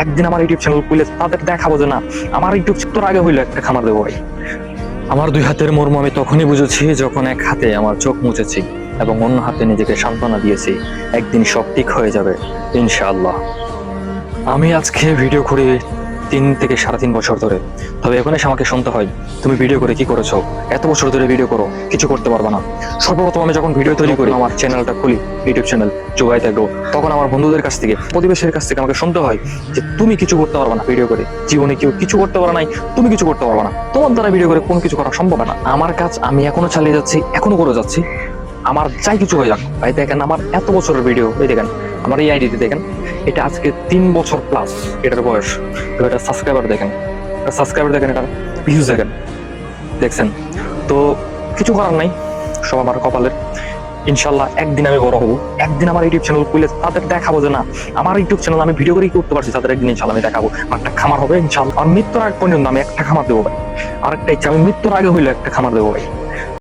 একদিন আমার YouTube channel খুলে তাদের দেখাবো যে না, আমার ইউটিউব তোর আগে হইলো একটা খামার দেবো ভাই। আমার দুই হাতের মর্ম আমি তখনই বুঝেছি যখন এক হাতে আমার চোখ মুছেছি এবং অন্য হাতে নিজেকে সান্ত্বনা দিয়েছি, একদিন সব ঠিক হয়ে যাবে ইনশাআল্লাহ। আমি আজকে ভিডিও করি 3 থেকে 3.5 বছর ধরে। তবে এখন এসে আমাকে শুনতে হয়, তুমি ভিডিও করে কি করেছো, এত বছর ধরে ভিডিও করো, কিছু করতে পারবে না। সর্বপ্রথম আমি যখন ভিডিও তৈরি করি, আমার চ্যানেলটা খুলি, ইউটিউব চ্যানেল জোগাই থাকবো, তখন আমার বন্ধুদের কাছ থেকে, প্রতিবেশীর কাছ থেকে আমাকে শুনতে হয় যে তুমি কিছু করতে পারবে না ভিডিও করে, জীবনে কেউ কিছু করতে পারে নাই, তুমি কিছু করতে পারবে না, তোমার দ্বারা ভিডিও করে কোনো কিছু করা সম্ভব না। আমার কাজ আমি এখনো চালিয়ে যাচ্ছি, এখনো করে যাচ্ছি, আমার যাই কিছু হয়ে যাক ভাই। দেখেন আমার এত বছরের ভিডিও, এই দেখেন আমার এই আইডিতে দেখেন, এটা আজকে 3 বছর প্লাস এটার বয়স। এটা সাবস্ক্রাইবার দেখেন, এটার ভিউজ দেখেন, দেখছেন তো। কিছু করার নাই, সব আমার কপালের। ইনশাল্লাহ একদিন আমি বড় হবো, একদিন আমার ইউটিউব চ্যানেল খুলে তাদের দেখাবো যে না, আমার ইউটিউব চ্যানেল আমি ভিডিও করে করতে পারছি, তাদের একদিন ইনশাল্লাহ আমি দেখাবো। একটা খামার হবে ইনশাল্লাহ, আর মৃত্যুর আগ পর্যন্ত আমি একটা খামার দেবো ভাই। আরেকটা ইচ্ছা, আমি মৃত্যুর আগে হইলে একটা খামার দেবো ভাই।